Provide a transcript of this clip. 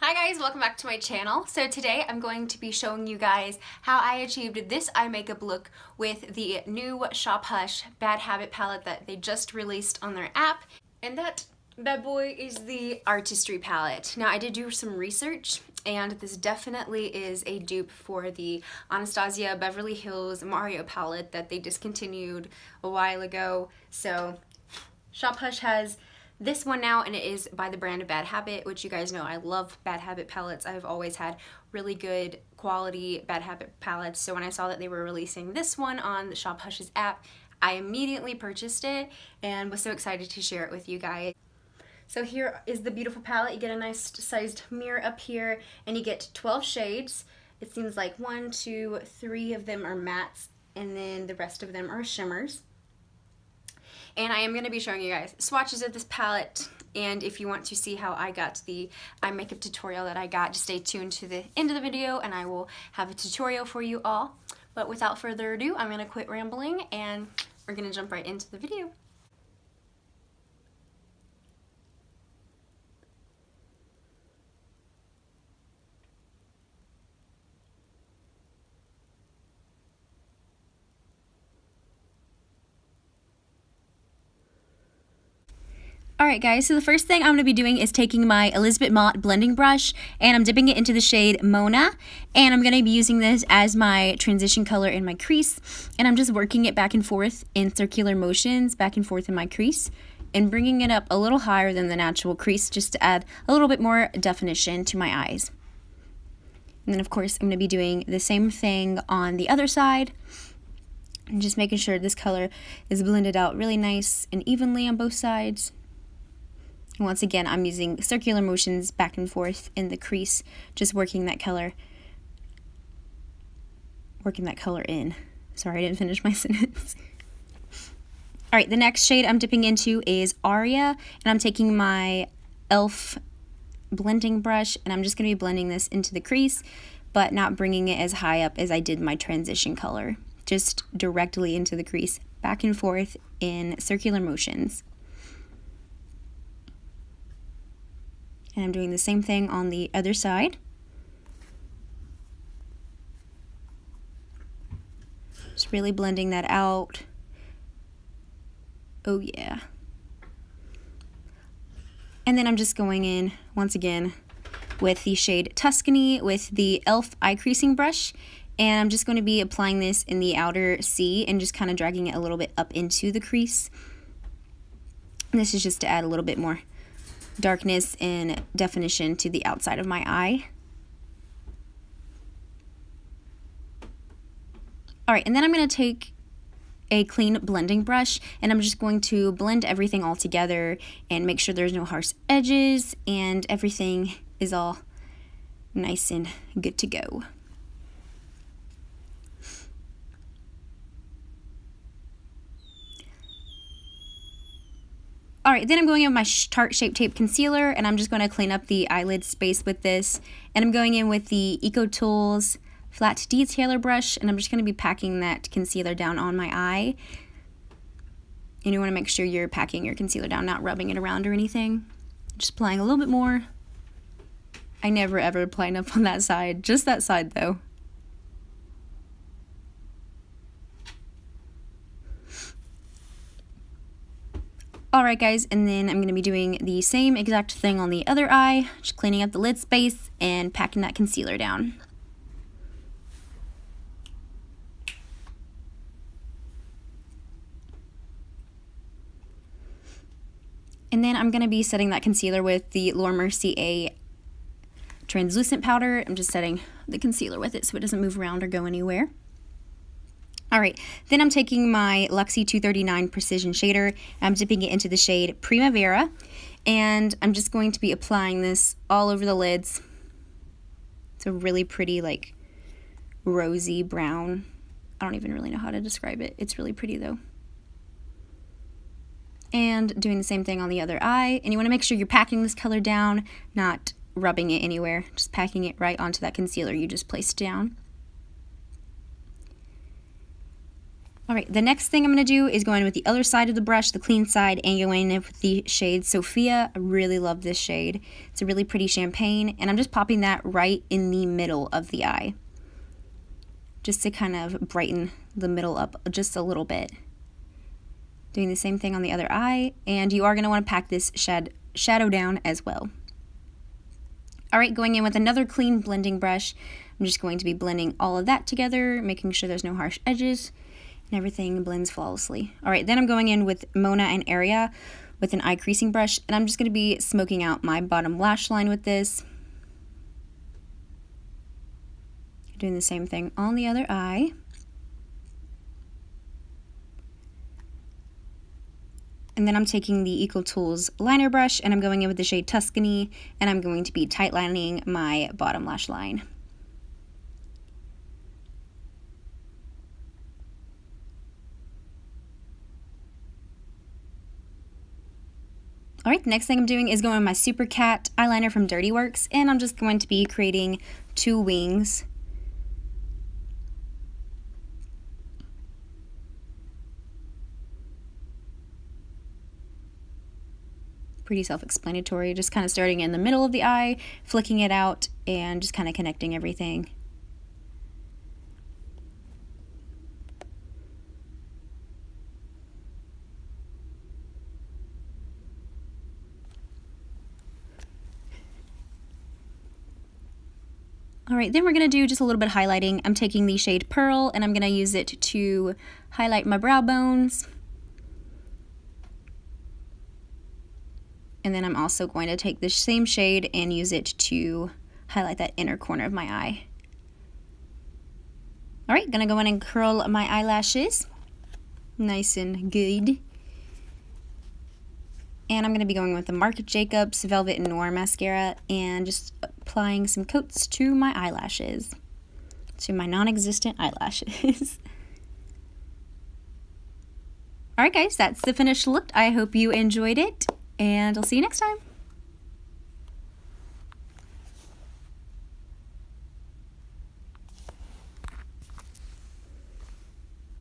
Hi guys, welcome back to my channel. So today I'm going to be showing you guys how I achieved this eye makeup look with the new Shop Hush Bad Habit palette that they just released on their app. And that bad boy is the Artistry Palette. Now I did do some research and this definitely is a dupe for the Anastasia Beverly Hills Mario palette that they discontinued a while ago. So Shop Hush has this one now, and it is by the brand Bad Habit, which you guys know I love Bad Habit palettes. I've always had really good quality Bad Habit palettes, so when I saw that they were releasing this one on the Shop Hush's app, I immediately purchased it and was so excited to share it with you guys. So here is the beautiful palette. You get a nice sized mirror up here, and you get 12 shades. It seems like 1, 2, 3 of them are mattes, and then the rest of them are shimmers. And I am going to be showing you guys swatches of this palette, and if you want to see how I got the eye makeup tutorial that I got, just stay tuned to the end of the video and I will have a tutorial for you all. But without further ado, I'm going to quit rambling and we're going to jump right into the video. Alright guys, so the first thing I'm going to be doing is taking my Elizabeth Mott blending brush and I'm dipping it into the shade Mona, and I'm going to be using this as my transition color in my crease, and I'm just working it back and forth in circular motions back and forth in my crease and bringing it up a little higher than the natural crease just to add a little bit more definition to my eyes. And then of course I'm going to be doing the same thing on the other side and just making sure this color is blended out really nice and evenly on both sides. Once again, I'm using circular motions back and forth in the crease, just working that color in. Sorry, I didn't finish my sentence. All right, the next shade I'm dipping into is Aria, and I'm taking my e.l.f. blending brush, and I'm just going to be blending this into the crease, but not bringing it as high up as I did my transition color. Just directly into the crease, back and forth in circular motions. And I'm doing the same thing on the other side. Just really blending that out. Oh yeah. And then I'm just going in once again with the shade Tuscany with the e.l.f. eye creasing brush. And I'm just going to be applying this in the outer C and just kind of dragging it a little bit up into the crease. And this is just to add a little bit more darkness and definition to the outside of my eye. Alright, and then I'm going to take a clean blending brush and I'm just going to blend everything all together and make sure there's no harsh edges and everything is all nice and good to go. Alright, then I'm going in with my Tarte Shape Tape Concealer, and I'm just going to clean up the eyelid space with this. And I'm going in with the Eco Tools Flat Detailer Brush, and I'm just going to be packing that concealer down on my eye. And you want to make sure you're packing your concealer down, not rubbing it around or anything. Just applying a little bit more. I never ever apply enough on that side, just that side though. Alright guys, and then I'm going to be doing the same exact thing on the other eye, just cleaning up the lid space and packing that concealer down. And then I'm going to be setting that concealer with the Laura Mercier translucent powder. I'm just setting the concealer with it so it doesn't move around or go anywhere. Alright, then I'm taking my Luxie 239 Precision Shader, and I'm dipping it into the shade Primavera, and I'm just going to be applying this all over the lids. It's a really pretty, like, rosy brown. I don't even really know how to describe it. It's really pretty, though. And doing the same thing on the other eye, and you want to make sure you're packing this color down, not rubbing it anywhere, just packing it right onto that concealer you just placed down. Alright, the next thing I'm going to do is go in with the other side of the brush, the clean side, and go in with the shade Sophia. I really love this shade. It's a really pretty champagne, and I'm just popping that right in the middle of the eye, just to kind of brighten the middle up just a little bit. Doing the same thing on the other eye, and you are going to want to pack this shadow down as well. Alright, going in with another clean blending brush, I'm just going to be blending all of that together, making sure there's no harsh edges, and everything blends flawlessly. Alright, then I'm going in with Mona and Area with an eye creasing brush, and I'm just going to be smoking out my bottom lash line with this. Doing the same thing on the other eye. And then I'm taking the Eco Tools liner brush, and I'm going in with the shade Tuscany, and I'm going to be tight lining my bottom lash line. Alright, the next thing I'm doing is going with my Super Cat eyeliner from Dirty Works, and I'm just going to be creating two wings. Pretty self-explanatory, just kind of starting in the middle of the eye, flicking it out, and just kind of connecting everything. Alright, then we're going to do just a little bit of highlighting. I'm taking the shade Pearl, and I'm going to use it to highlight my brow bones. And then I'm also going to take the same shade and use it to highlight that inner corner of my eye. Alright, gonna go in and curl my eyelashes. Nice and good. And I'm going to be going with the Marc Jacobs Velvet Noir Mascara and just applying some coats to my eyelashes. To my non-existent eyelashes. Alright guys, that's the finished look. I hope you enjoyed it, and I'll see you next time.